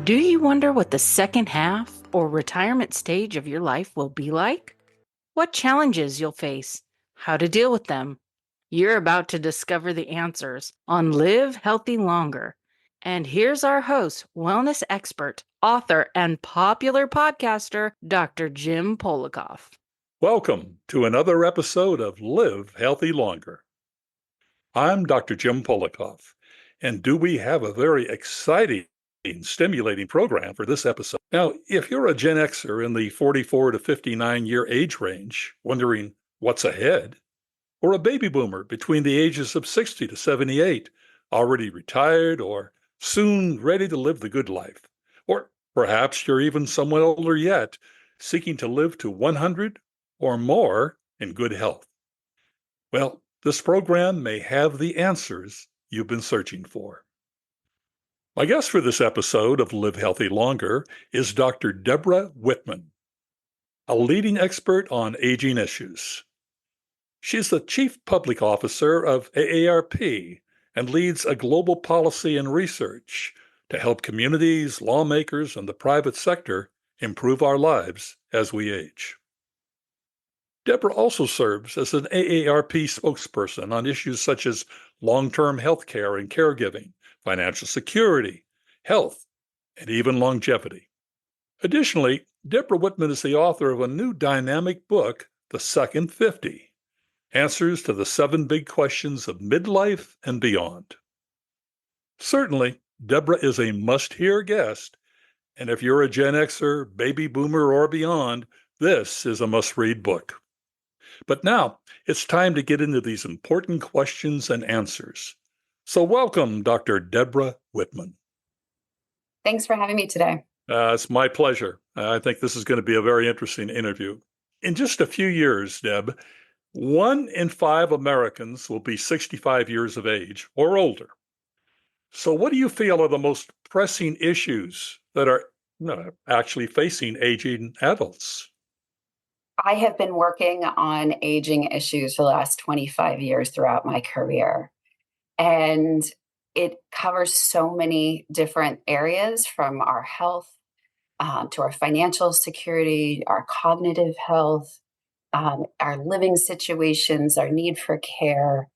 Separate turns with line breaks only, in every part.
Do you wonder what the second half or retirement stage of your life will be like? What challenges you'll face? How to deal with them? You're about to discover the answers on Live Healthy Longer. And here's our host, wellness expert, author, and popular podcaster, Dr. Jim Polikoff.
Welcome to another episode of Live Healthy Longer. I'm Dr. Jim Polikoff, and do we have a very exciting, stimulating program for this episode. Now, if you're a Gen Xer in the 44 to 59 year age range, wondering what's ahead, or a baby boomer between the ages of 60 to 78, already retired or soon ready to live the good life, or perhaps you're even somewhat older yet, seeking to live to 100 or more in good health. Well, this program may have the answers you've been searching for. My guest for this episode of Live Healthy Longer is Dr. Debra Whitman, a leading expert on aging issues. She's the Chief Public Officer of AARP and leads a global policy and research to help communities, lawmakers, and the private sector improve our lives as we age. Debra also serves as an AARP spokesperson on issues such as long-term health care and caregiving, financial security, health, and even longevity. Additionally, Debra Whitman is the author of a new dynamic book, The Second 50, Answers to the 7 Big Questions of Midlife and Beyond. Certainly, Debra is a must-hear guest, and if you're a Gen Xer, baby boomer, or beyond, this is a must-read book. But now, it's time to get into these important questions and answers. So welcome, Dr. Debra Whitman.
Thanks for having me today.
It's my pleasure. I think this is going to be a very interesting interview. In just a few years, Deb, 1 in 5 Americans will be 65 years of age or older. So what do you feel are the most pressing issues that are actually facing aging adults?
I have been working on aging issues for the last 25 years throughout my career. And it covers so many different areas, from our health to our financial security, our cognitive health, our living situations, our need for care,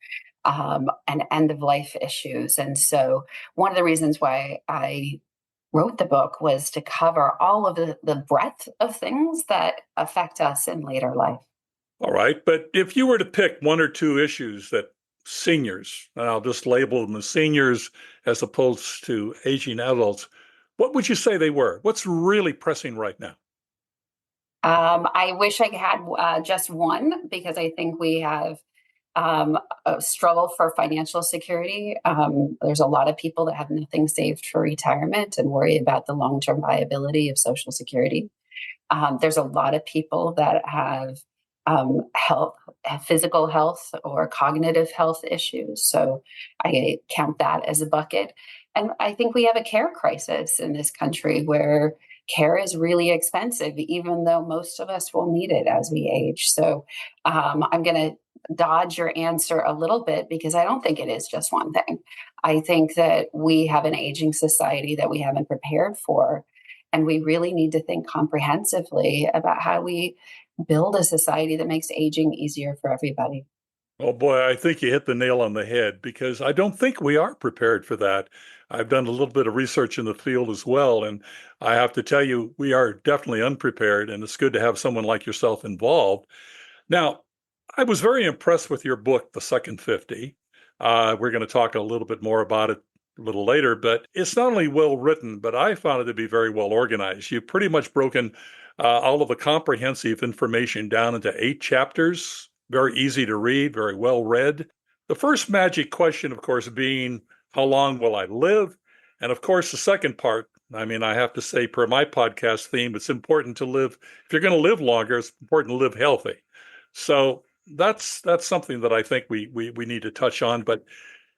and end-of-life issues. And so one of the reasons why I wrote the book was to cover all of the breadth of things that affect us in later life.
All right. But if you were to pick 1 or 2 issues that seniors, and I'll just label them as seniors as opposed to aging adults, what would you say they were? What's really pressing right now?
I wish I had just one, because I think we have a struggle for financial security. There's a lot of people that have nothing saved for retirement and worry about the long-term viability of Social Security. There's a lot of people that have physical health or cognitive health issues. So I count that as a bucket. And I think we have a care crisis in this country where care is really expensive, even though most of us will need it as we age. So I'm going to dodge your answer a little bit, because I don't think it is just one thing. I think that we have an aging society that we haven't prepared for, and we really need to think comprehensively about how we build a society that makes aging easier for everybody.
Oh boy, I think you hit the nail on the head, because I don't think we are prepared for that. I've done a little bit of research in the field as well, and I have to tell you, we are definitely unprepared, and it's good to have someone like yourself involved. Now, I was very impressed with your book, The Second 50. We're going to talk a little bit more about it a little later, but it's not only well written, but I found it to be very well organized. You've pretty much broken all of the comprehensive information down into 8 chapters, very easy to read, very well read. The first magic question, of course, being, how long will I live? And of course, the second part, I have to say, per my podcast theme, it's important to live. If you're going to live longer, it's important to live healthy. So that's something that I think we need to touch on. But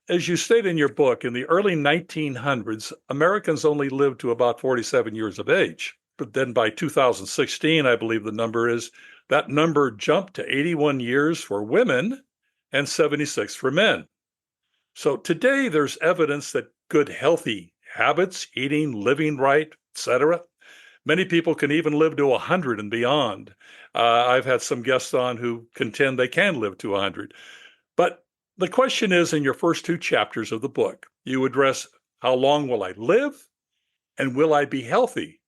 as you state in your book, in the early 1900s, Americans only lived to about 47 years of age. But then by 2016, I believe the number is, that number jumped to 81 years for women and 76 for men. So today there's evidence that good, healthy habits, eating, living right, etc. Many people can even live to 100 and beyond. I've had some guests on who contend they can live to 100. But the question is, in your first two chapters of the book, you address how long will I live and will I be healthy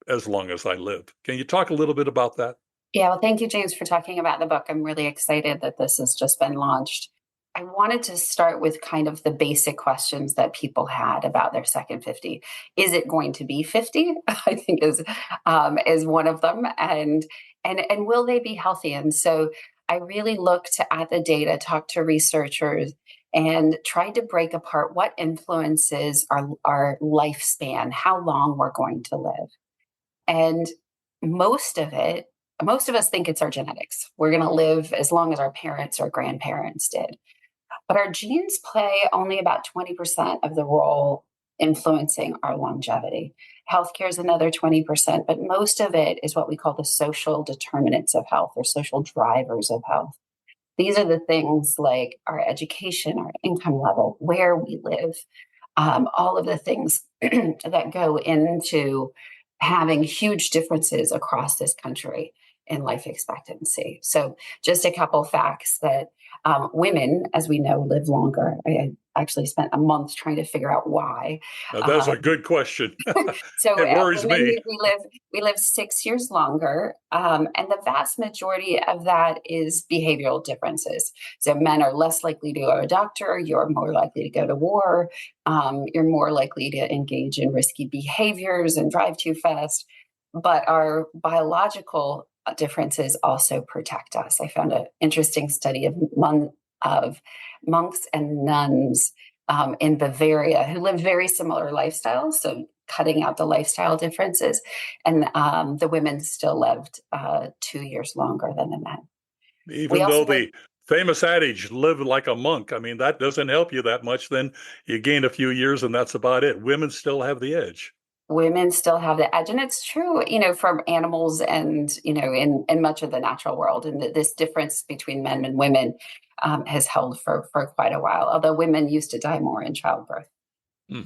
as long as I live? Can you talk a little bit about that?
Yeah, well, thank you, James, for talking about the book. I'm really excited that this has just been launched. I wanted to start with kind of the basic questions that people had about their second 50. Is it going to be 50? I think is one of them, and will they be healthy? And so I really looked at the data, talked to researchers, and tried to break apart what influences our lifespan, how long we're going to live. And most of it, most of us think it's our genetics. We're going to live as long as our parents or grandparents did. But our genes play only about 20% of the role influencing our longevity. Healthcare is another 20%, but most of it is what we call the social determinants of health or social drivers of health. These are the things like our education, our income level, where we live, all of the things that go into having huge differences across this country in life expectancy. So, just a couple facts that women, as we know, live longer. I actually spent a month trying to figure out why.
Now, that's a good question.
So
It worries
women,
me.
we live 6 years longer, and the vast majority of that is behavioral differences. So men are less likely to go to a doctor. You're more likely to go to war. You're more likely to engage in risky behaviors and drive too fast. But our biological differences also protect us. I found an interesting study of monks and nuns in Bavaria who live very similar lifestyles. So cutting out the lifestyle differences, and the women still lived 2 years longer than the men.
Even though the famous adage, live like a monk, I mean, that doesn't help you that much. Then you gain a few years and that's about it. Women still have the edge.
Women still have the edge. And it's true, from animals and, in much of the natural world. And this difference between men and women has held for quite a while, although women used to die more in childbirth.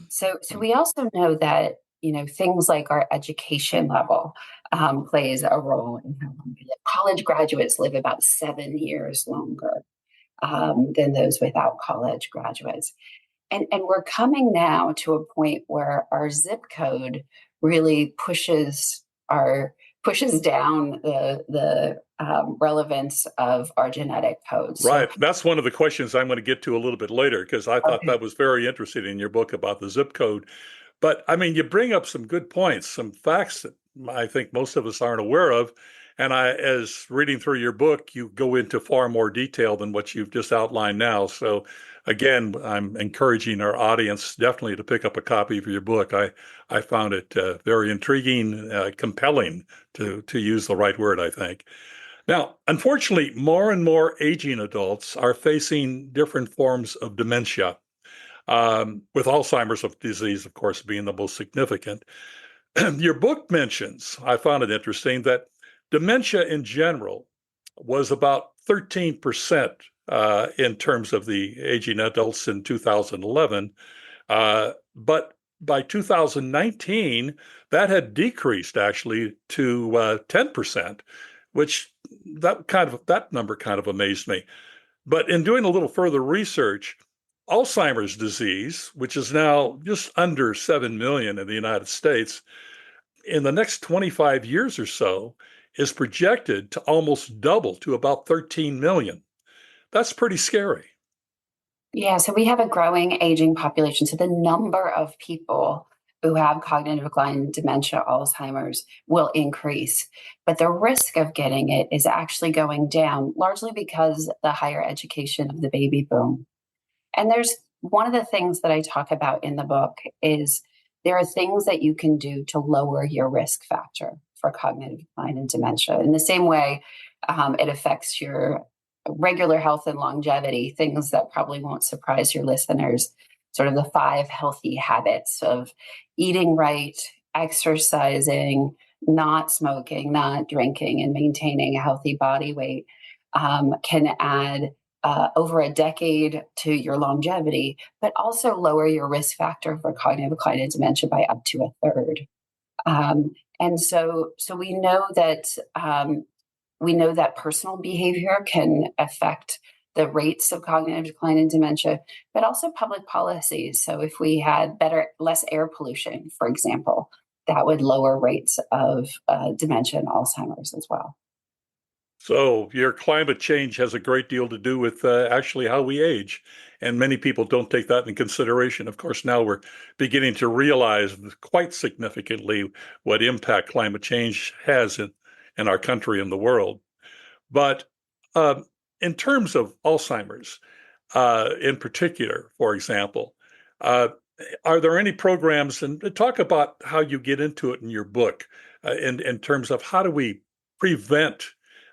So we also know that, things like our education level plays a role in how long we live. College graduates live about 7 years longer than those without college graduates. And we're coming now to a point where our zip code really pushes down the relevance of our genetic codes.
Right. That's one of the questions I'm going to get to a little bit later, because I thought that was very interesting in your book about the zip code. But I mean, you bring up some good points, some facts that I think most of us aren't aware of. And as reading through your book, you go into far more detail than what you've just outlined now. So again, I'm encouraging our audience definitely to pick up a copy of your book. I found it very intriguing, compelling, to use the right word, I think. Now, unfortunately, more and more aging adults are facing different forms of dementia, with Alzheimer's disease, of course, being the most significant. Your book mentions, I found it interesting, that dementia in general was about 13% in terms of the aging adults in 2011. But by 2019, that had decreased actually to 10%, which that number kind of amazed me. But in doing a little further research, Alzheimer's disease, which is now just under 7 million in the United States, in the next 25 years or so, is projected to almost double to about 13 million. That's pretty scary.
Yeah, so we have a growing aging population. So the number of people who have cognitive decline, dementia, Alzheimer's will increase. But the risk of getting it is actually going down, largely because the higher education of the baby boom. And there's one of the things that I talk about in the book is there are things that you can do to lower your risk factor for cognitive decline and dementia. In the same way, it affects your regular health and longevity, things that probably won't surprise your listeners, sort of the 5 healthy habits of eating right, exercising, not smoking, not drinking, and maintaining a healthy body weight can add over a decade to your longevity, but also lower your risk factor for cognitive decline and dementia by up to a third. And so we know that personal behavior can affect the rates of cognitive decline and dementia, but also public policies. So if we had less air pollution, for example, that would lower rates of dementia and Alzheimer's as well.
So your climate change has a great deal to do with actually how we age. And many people don't take that in consideration. Of course, now we're beginning to realize quite significantly what impact climate change has in our country and the world. But in terms of Alzheimer's, in particular, for example, are there any programs, and talk about how you get into it in your book, in terms of how do we prevent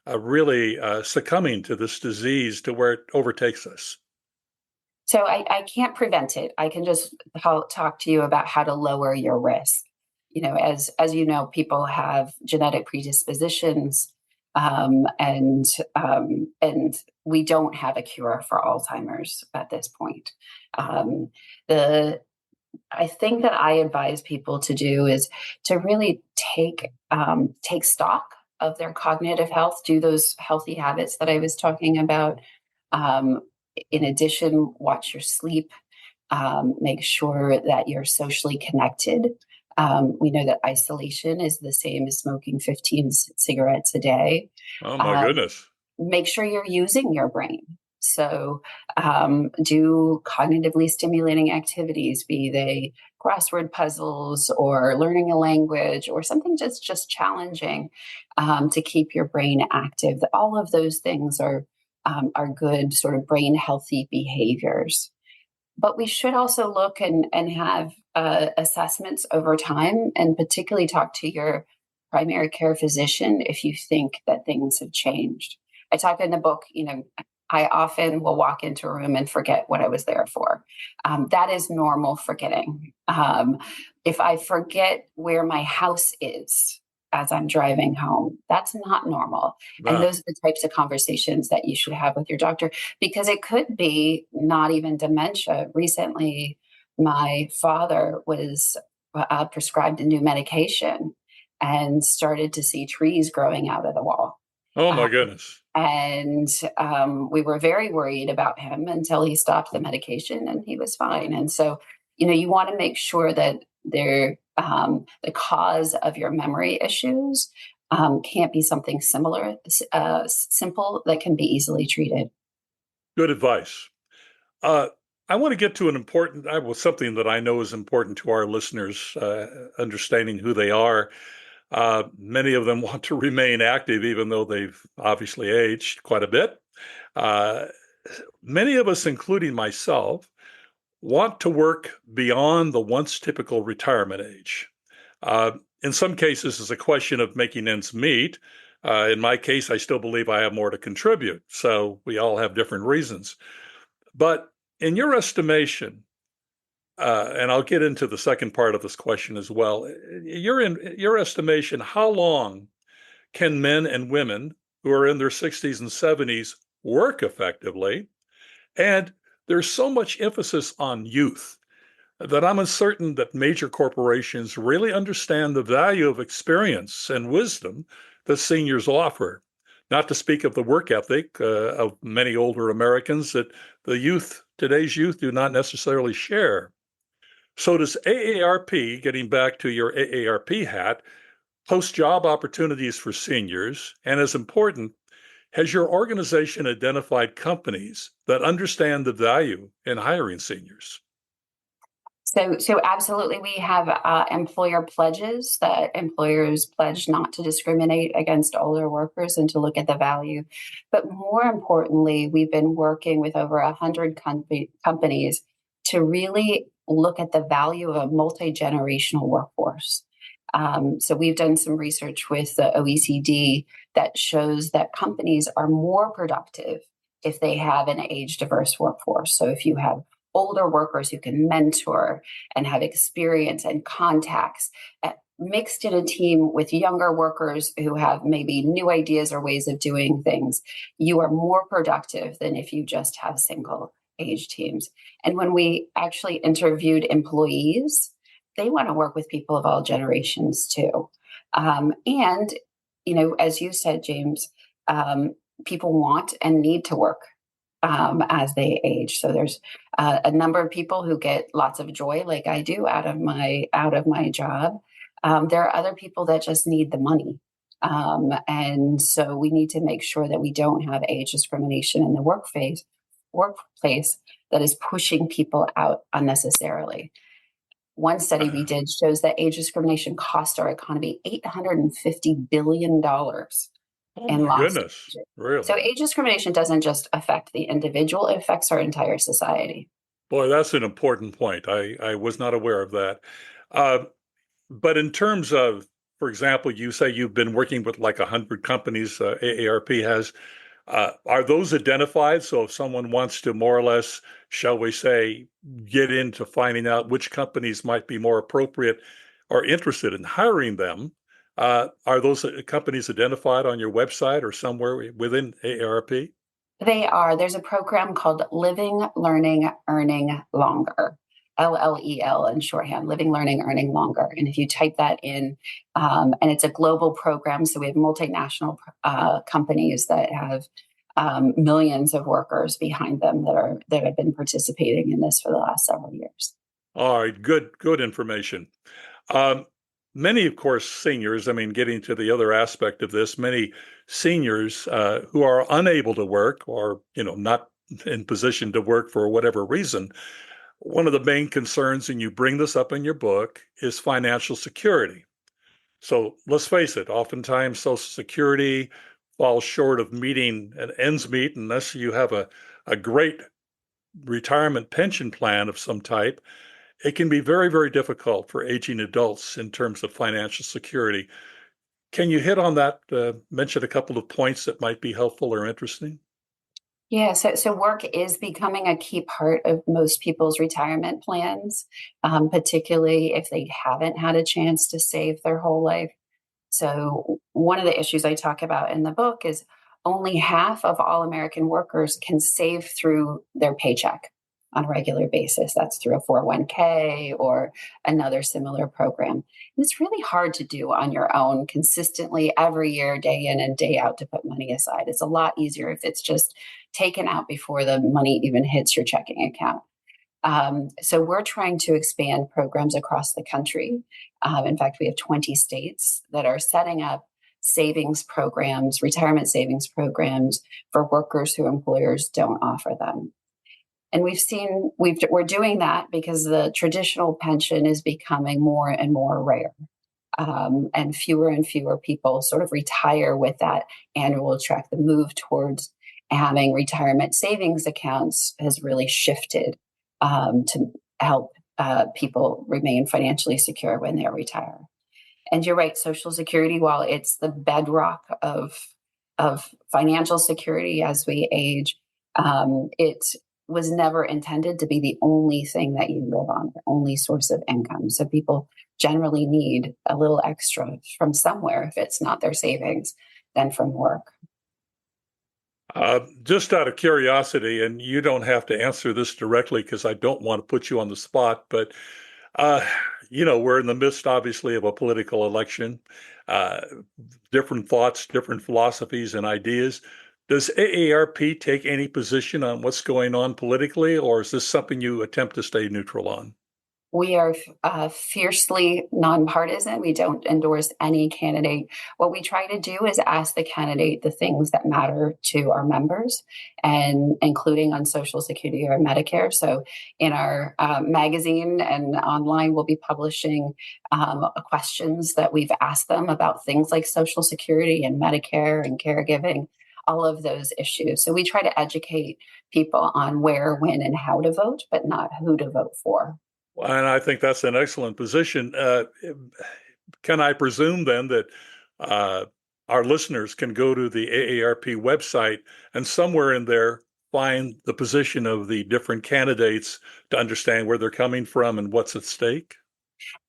really succumbing to this disease to where it overtakes us?
So I can't prevent it. I can just talk to you about how to lower your risk. As you know, people have genetic predispositions, and we don't have a cure for Alzheimer's at this point. I think that I advise people to do is to really take stock of their cognitive health, do those healthy habits that I was talking about. In addition, watch your sleep, make sure that you're socially connected. We know that isolation is the same as smoking 15 cigarettes a day.
Oh, my goodness.
Make sure you're using your brain. So do cognitively stimulating activities, be they crossword puzzles or learning a language or something just challenging to keep your brain active. All of those things are good sort of brain healthy behaviors. But we should also look and have assessments over time, and particularly talk to your primary care physician if you think that things have changed. I talk in the book, I often will walk into a room and forget what I was there for. That is normal forgetting. If I forget where my house is as I'm driving home, that's not normal. And those are the types of conversations that you should have with your doctor, because it could be not even dementia. Recently, my father was prescribed a new medication and started to see trees growing out of the wall.
Oh, my goodness.
And we were very worried about him until he stopped the medication and he was fine. And so, you want to make sure that the cause of your memory issues can't be something simple that can be easily treated.
Good advice. I want to get to something that I know is important to our listeners, understanding who they are. Many of them want to remain active, even though they've obviously aged quite a bit. Many of us, including myself, want to work beyond the once typical retirement age. In some cases, it's a question of making ends meet. In my case, I still believe I have more to contribute. So we all have different reasons. But in your estimation, and I'll get into the second part of this question as well. Your estimation, how long can men and women who are in their 60s and 70s work effectively? And there's so much emphasis on youth that I'm uncertain that major corporations really understand the value of experience and wisdom that seniors offer. Not to speak of the work ethic of many older Americans that today's youth do not necessarily share. So does AARP, getting back to your AARP hat, post job opportunities for seniors? And as important, has your organization identified companies that understand the value in hiring seniors?
So absolutely, we have employer pledges that employers pledge not to discriminate against older workers and to look at the value. But more importantly, we've been working with over 100 companies to really look at the value of a multi-generational workforce. So we've done some research with the OECD that shows that companies are more productive if they have an age-diverse workforce. So if you have older workers who can mentor and have experience and contacts mixed in a team with younger workers who have maybe new ideas or ways of doing things, you are more productive than if you just have single age teams. And when we actually interviewed employees, they want to work with people of all generations too. And, as you said, James, people want and need to work as they age. So there's a number of people who get lots of joy, like I do, out of my job. There are other people that just need the money. And so we need to make sure that we don't have age discrimination in the workplace that is pushing people out unnecessarily. One study we did shows that age discrimination cost our economy $850 billion
Oh
in
my
lost
goodness,
wages. So
really?
age discrimination doesn't just affect the individual, it affects our entire society.
Boy, that's an important point. I was not aware of that. Uh, but in terms of, for example, you say you've been working with like 100 companies, AARP has. Are those identified? So if someone wants to more or less, shall we say, get into finding out which companies might be more appropriate or interested in hiring them, are those companies identified on your website or somewhere within AARP?
They are. There's a program called Living, Learning, Earning Longer, LLEL in shorthand, Living, Learning, Earning Longer. And if you type that in, and it's a global program, so we have multinational companies that have millions of workers behind them that have been participating in this for the last several years.
All right, good information. Um, Many, of course, seniors, I mean, getting to the other aspect of this, many seniors who are unable to work or, not in position to work for whatever reason, one of the main concerns, and you bring this up in your book, is financial security. So let's face it, oftentimes Social Security falls short of meeting an ends meet unless you have a great retirement pension plan of some type. It can be very, very difficult for aging adults in terms of financial security. Can you hit on that? Mention a couple of points that might be helpful or interesting?
Yeah, so work is becoming a key part of most people's retirement plans, particularly if they haven't had a chance to save their whole life. So, one of the issues I talk about in the book is only half of all American workers can save through their paycheck on a regular basis. That's through a 401k or another similar program. And it's really hard to do on your own consistently every year, day in and day out, to put money aside. It's a lot easier if it's just taken out before the money even hits your checking account. So we're trying to expand programs across the country. In fact, we have 20 states that are setting up savings programs, retirement savings programs for workers who employers don't offer them. And we're doing that because the traditional pension is becoming more and more rare. And fewer people sort of retire with that annual check. The move towards having retirement savings accounts has really shifted to help people remain financially secure when they retire. And you're right, Social Security, while it's the bedrock of financial security as we age, it was never intended to be the only thing that you live on, the only source of income. So people generally need a little extra from somewhere if it's not their savings, than from work.
Just out of curiosity, and you don't have to answer this directly because I don't want to put you on the spot, but uh, we're in the midst, obviously, of a political election. Uh, Different thoughts, different philosophies, and ideas. Does AARP take any position on what's going on politically, or is this something you attempt to stay neutral on?
We are fiercely nonpartisan. We don't endorse any candidate. What we try to do is ask the candidate the things that matter to our members, and including on Social Security or Medicare. So, in our magazine and online, we'll be publishing questions that we've asked them about things like Social Security and Medicare and caregiving, all of those issues. So, we try to educate people on where, when, and how to vote, but not who to vote for.
And I think that's an excellent position. Can I presume then that uh, our listeners can go to the AARP website and somewhere in there find the position of the different candidates to understand where they're coming from and what's at stake?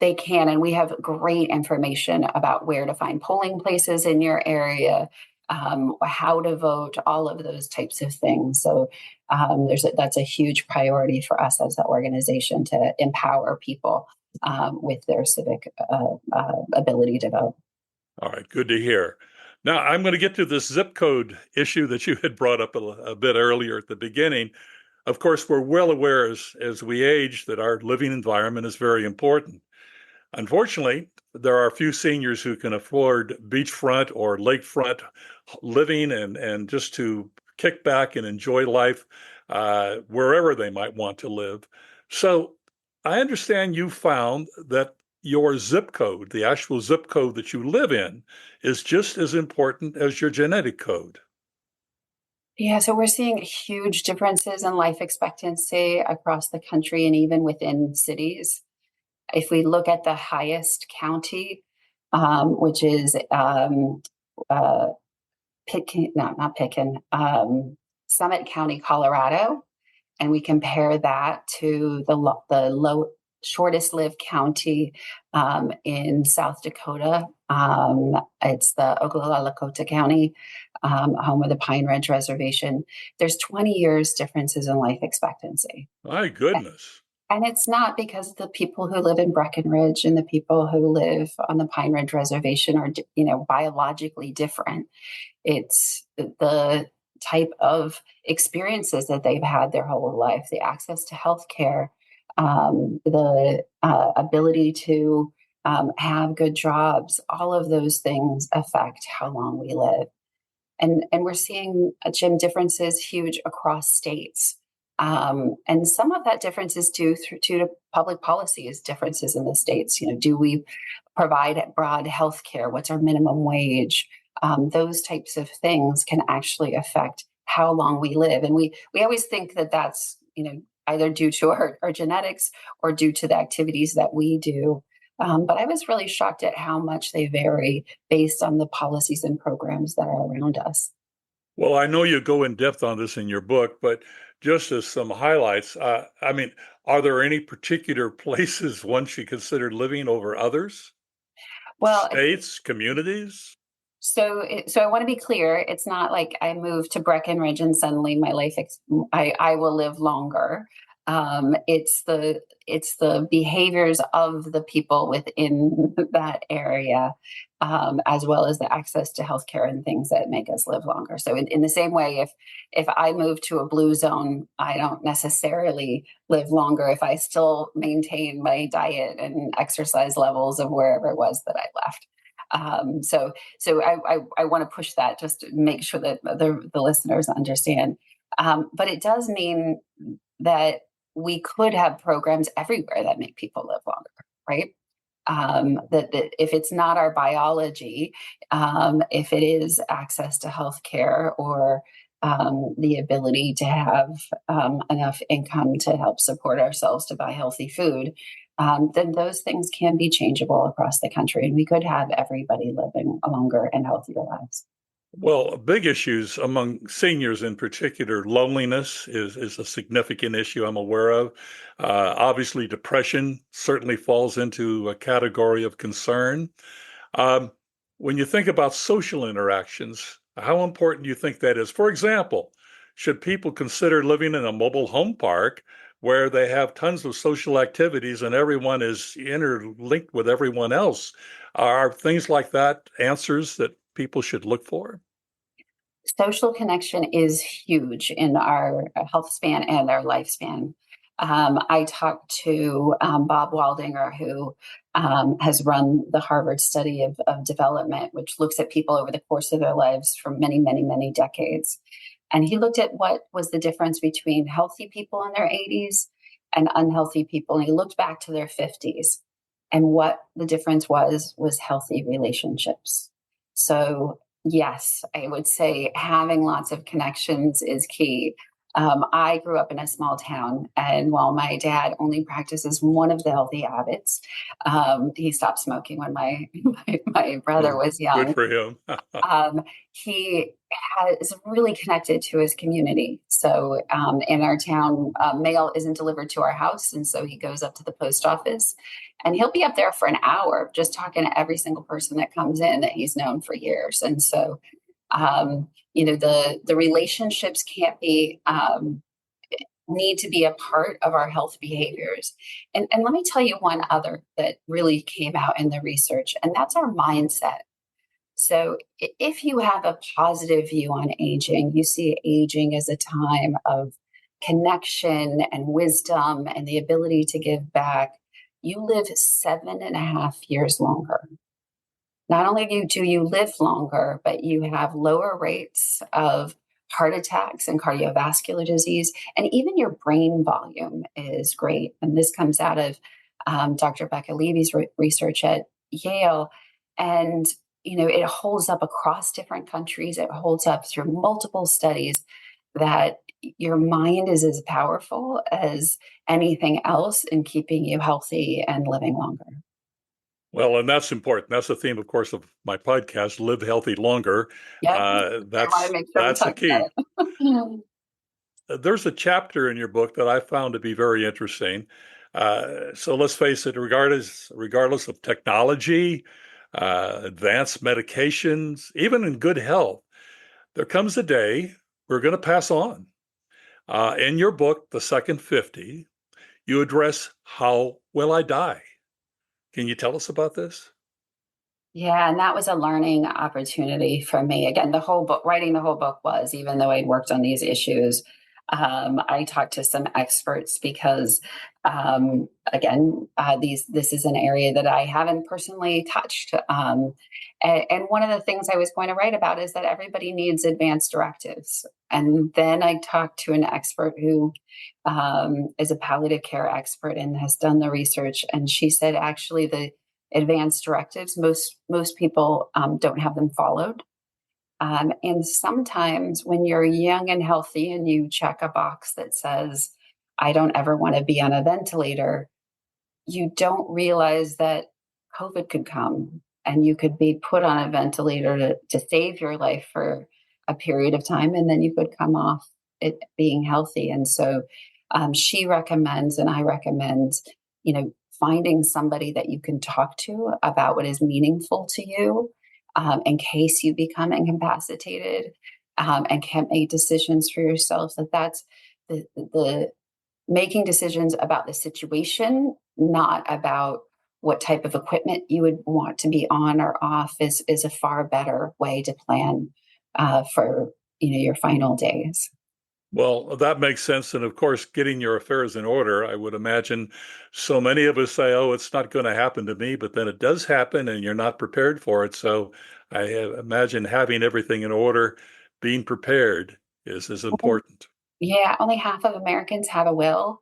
They can, and we have great information about where to find polling places in your area, how to vote, all of those types of things. So that's a huge priority for us as an organization to empower people with their civic ability to vote.
All right, good to hear. Now, I'm going to get to this zip code issue that you had brought up a bit earlier at the beginning. Of course, we're well aware as we age that our living environment is very important. Unfortunately, there are a few seniors who can afford beachfront or lakefront living and just to kick back and enjoy life wherever they might want to live. So I understand you found that your zip code, the actual zip code that you live in, is just as important as your genetic code.
Yeah, so we're seeing huge differences in life expectancy across the country and even within cities. If we look at the highest county, which is Pitkin, no, not Pitkin, Summit County, Colorado, and we compare that to the shortest lived county in South Dakota. It's the Oglala Lakota County, home of the Pine Ridge Reservation. There's 20 years differences in life expectancy.
My goodness.
And it's not because the people who live in Breckenridge and the people who live on the Pine Ridge Reservation are, biologically different. It's the type of experiences that they've had their whole life, the access to healthcare, the ability to have good jobs. All of those things affect how long we live. And we're seeing, Jim, differences huge across states. And some of that difference is due to public policy is differences in the states. Do we provide broad health care? What's our minimum wage? Those types of things can actually affect how long we live. And we always think that that's, either due to our genetics or due to the activities that we do. But I was really shocked at how much they vary based on the policies and programs that are around us.
Well, I know you go in depth on this in your book, but just as some highlights, are there any particular places one should consider living over others?
Well,
States, communities?
so I want to be clear. It's not like I moved to Breckenridge and suddenly my life, I will live longer. It's the behaviors of the people within that area, as well as the access to healthcare and things that make us live longer. So in the same way, if I move to a blue zone, I don't necessarily live longer if I still maintain my diet and exercise levels of wherever it was that I left. So I want to push that just to make sure that the listeners understand. But it does mean that we could have programs everywhere that make people live longer, right? That if it's not our biology, if it is access to healthcare or the ability to have enough income to help support ourselves to buy healthy food, then those things can be changeable across the country. And we could have everybody living longer and healthier lives.
Well, big issues among seniors in particular, loneliness is a significant issue I'm aware of. Obviously, depression certainly falls into a category of concern. Um, when you think about social interactions, how important do you think that is? For example, should people consider living in a mobile home park where they have tons of social activities and everyone is interlinked with everyone else? Are things like that answers that people should look for?
Social connection is huge in our health span and our lifespan. I talked to Bob Waldinger, who has run the Harvard study of development, which looks at people over the course of their lives for many, many, many decades. And he looked at what was the difference between healthy people in their 80s and unhealthy people. And he looked back to their 50s. And what the difference was healthy relationships. So yes, I would say having lots of connections is key. I grew up in a small town, and while my dad only practices one of the healthy habits, he stopped smoking when my brother
Well,
was
good
young.
for him.
He is really connected to his community. So in our town, mail isn't delivered to our house. And so he goes up to the post office, and he'll be up there for an hour just talking to every single person that comes in that he's known for years. And so, the relationships can't be, need to be a part of our health behaviors. And let me tell you one other that really came out in the research, and that's our mindset. So, if you have a positive view on aging, you see aging as a time of connection and wisdom and the ability to give back, you live 7.5 years longer. Not only do you live longer, but you have lower rates of heart attacks and cardiovascular disease, and even your brain volume is great. And this comes out of Dr. Becca Levy's research at Yale. And it holds up across different countries. It holds up through multiple studies that your mind is as powerful as anything else in keeping you healthy and living longer.
Well, and that's important. That's the theme, of course, of my podcast, Live Healthy Longer.
Yep. I want to make sure we
That's the
talk about
key.
it.
There's a chapter in your book that I found to be very interesting. So let's face it, regardless of technology, advanced medications, even in good health, there comes a day we're going to pass on. In your book, The Second 50, you address how will I die? Can you tell us about this?
Yeah, and that was a learning opportunity for me. Again, writing the whole book was, even though I'd worked on these issues, I talked to some experts because, this is an area that I haven't personally touched. And one of the things I was going to write about is that everybody needs advanced directives. And then I talked to an expert who is a palliative care expert and has done the research, and she said actually the advanced directives, most people don't have them followed. And sometimes when you're young and healthy and you check a box that says, I don't ever want to be on a ventilator, you don't realize that COVID could come and you could be put on a ventilator to save your life for a period of time, and then you could come off it being healthy. And so she recommends, and I recommend, finding somebody that you can talk to about what is meaningful to you in case you become incapacitated and can't make decisions for yourself. That's the making decisions about the situation, not about what type of equipment you would want to be on or off, is a far better way to plan for your final days.
Well, that makes sense. And of course, getting your affairs in order, I would imagine so many of us say, oh, it's not going to happen to me, but then it does happen and you're not prepared for it. So I imagine having everything in order, being prepared is important.
Yeah, only half of Americans have a will.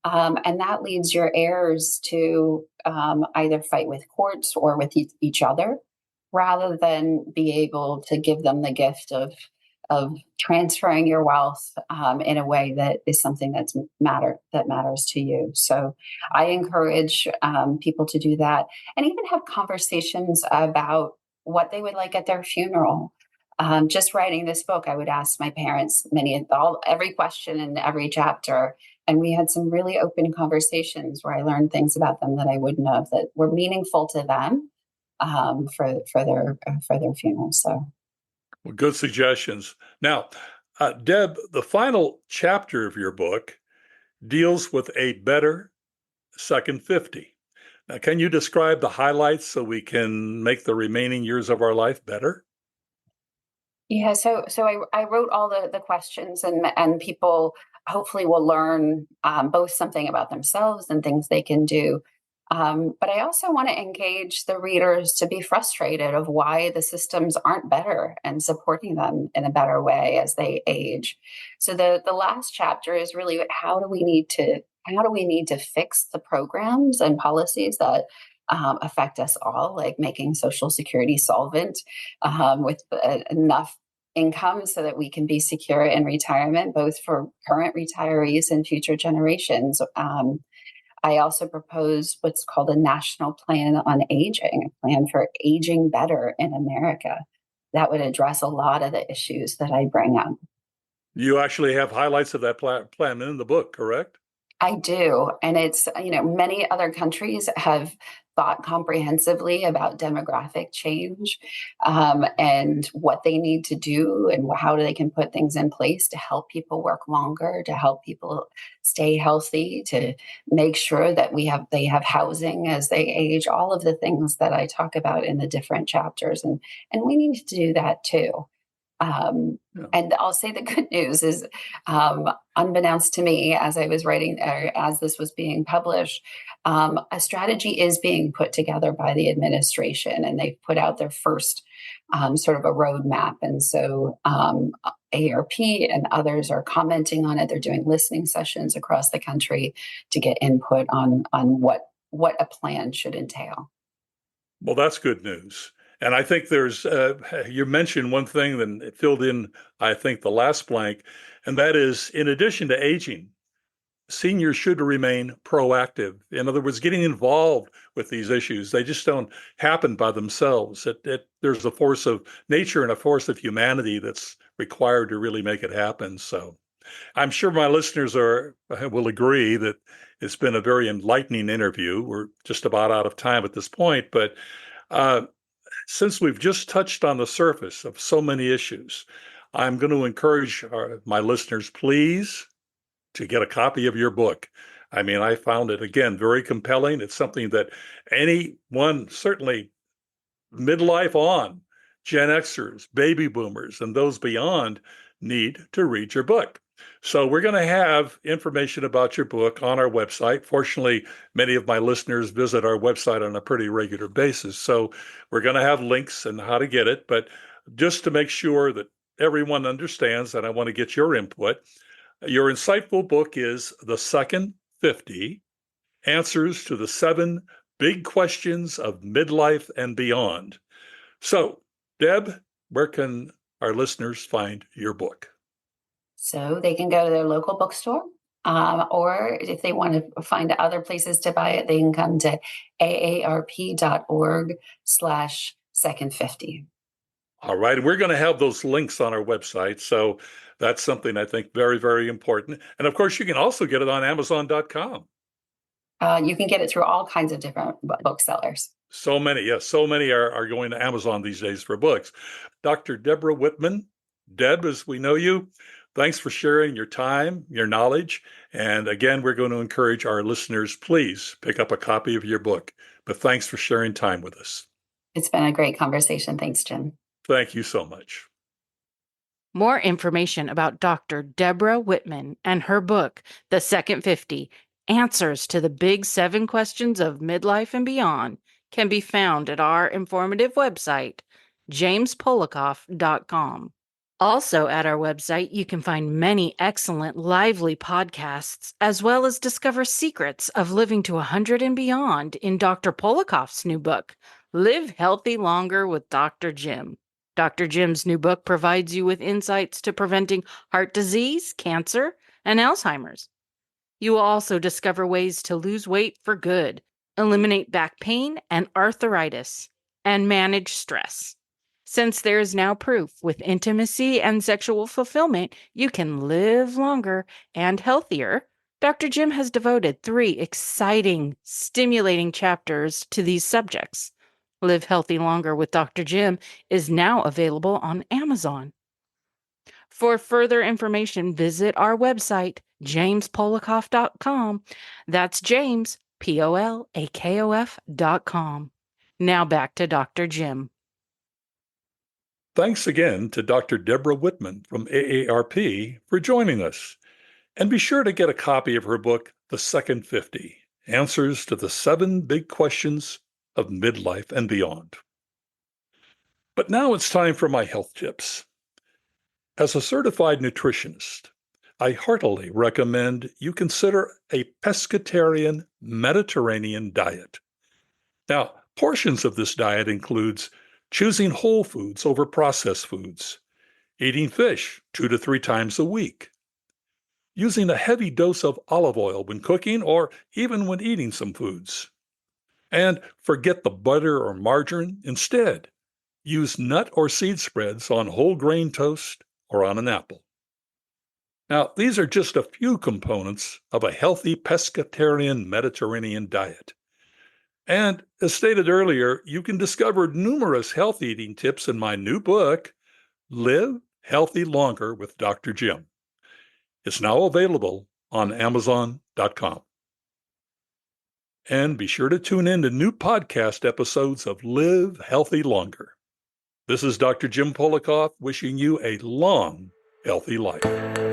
And that leads your heirs to either fight with courts or with each other, rather than be able to give them the gift of transferring your wealth in a way that is something that matters to you. So I encourage people to do that, and even have conversations about what they would like at their funeral. Just writing this book, I would ask my parents every question in every chapter, and we had some really open conversations where I learned things about them that I wouldn't have, that were meaningful to them for their funeral. So,
Well, good suggestions. Now, Deb, the final chapter of your book deals with a better second 50. Now, can you describe the highlights so we can make the remaining years of our life better?
yeah, so I wrote all the questions, and people hopefully will learn both something about themselves and things they can do. But I also want to engage the readers to be frustrated of why the systems aren't better and supporting them in a better way as they age. So the last chapter is really how do we need to fix the programs and policies that affect us all, like making Social Security solvent with enough income so that we can be secure in retirement, both for current retirees and future generations. I also propose what's called a national plan on aging, a plan for aging better in America. That would address a lot of the issues that I bring up.
You actually have highlights of that plan in the book, correct?
I do. And it's, many other countries have thought comprehensively about demographic change, and what they need to do and how they can put things in place to help people work longer, to help people stay healthy, to make sure that they have housing as they age, all of the things that I talk about in the different chapters. And we need to do that too. And I'll say the good news is, unbeknownst to me, as I was writing, or as this was being published, a strategy is being put together by the administration, and they've put out their first sort of a roadmap. And so AARP and others are commenting on it. They're doing listening sessions across the country to get input on what a plan should entail.
Well, that's good news. And I think you mentioned one thing that it filled in, I think, the last blank, and that is, in addition to aging, seniors should remain proactive. In other words, getting involved with these issues. They just don't happen by themselves. There's a force of nature and a force of humanity that's required to really make it happen. So I'm sure my listeners will agree that it's been a very enlightening interview. We're just about out of time at this point, but since we've just touched on the surface of so many issues, I'm going to encourage my listeners, please, to get a copy of your book. I mean, I found it, again, very compelling. It's something that anyone, certainly midlife on, Gen Xers, baby boomers, and those beyond need to read your book. So we're going to have information about your book on our website. Fortunately, many of my listeners visit our website on a pretty regular basis. So we're going to have links and how to get it. But just to make sure that everyone understands, and I want to get your input, your insightful book is The Second 50, Answers to the 7 Big Questions of Midlife and Beyond. So, Deb, where can our listeners find your book?
So they can go to their local bookstore, or if they want to find other places to buy it, they can come to aarp.org/second50.
All right. We're going to have those links on our website. So that's something I think very, very important. And of course, you can also get it on Amazon.com.
You can get it through all kinds of different booksellers.
So many, yes. So many are going to Amazon these days for books. Dr. Debra Whitman, Deb, as we know you, thanks for sharing your time, your knowledge. And again, we're going to encourage our listeners, please pick up a copy of your book. But thanks for sharing time with us.
It's been a great conversation. Thanks, Jim.
Thank you so much.
More information about Dr. Debra Whitman and her book, The Second 50, Answers to the Big 7 Questions of Midlife and Beyond, can be found at our informative website, jamespolikoff.com. Also at our website, you can find many excellent, lively podcasts, as well as discover secrets of living to 100 and beyond in Dr. Polikoff's new book, Live Healthy Longer with Dr. Jim. Dr. Jim's new book provides you with insights to preventing heart disease, cancer, and Alzheimer's. You will also discover ways to lose weight for good, eliminate back pain and arthritis, and manage stress. Since there is now proof with intimacy and sexual fulfillment, you can live longer and healthier. Dr. Jim has devoted 3 exciting, stimulating chapters to these subjects. Live Healthy Longer with Dr. Jim is now available on Amazon. For further information, visit our website, jamespolikoff.com. That's James, Polikoff.com. Now back to Dr. Jim.
Thanks again to Dr. Debra Whitman from AARP for joining us. And be sure to get a copy of her book, The Second 50, Answers to the 7 Big Questions of Midlife and Beyond. But now it's time for my health tips. As a certified nutritionist, I heartily recommend you consider a pescatarian Mediterranean diet. Now, portions of this diet includes choosing whole foods over processed foods, eating fish 2 to 3 times a week, using a heavy dose of olive oil when cooking or even when eating some foods. And forget the butter or margarine. Instead, use nut or seed spreads on whole grain toast or on an apple. Now, these are just a few components of a healthy pescatarian Mediterranean diet. And as stated earlier, you can discover numerous health eating tips in my new book, Live Healthy Longer with Dr. Jim. It's now available on Amazon.com. And be sure to tune in to new podcast episodes of Live Healthy Longer. This is Dr. Jim Polikoff wishing you a long, healthy life.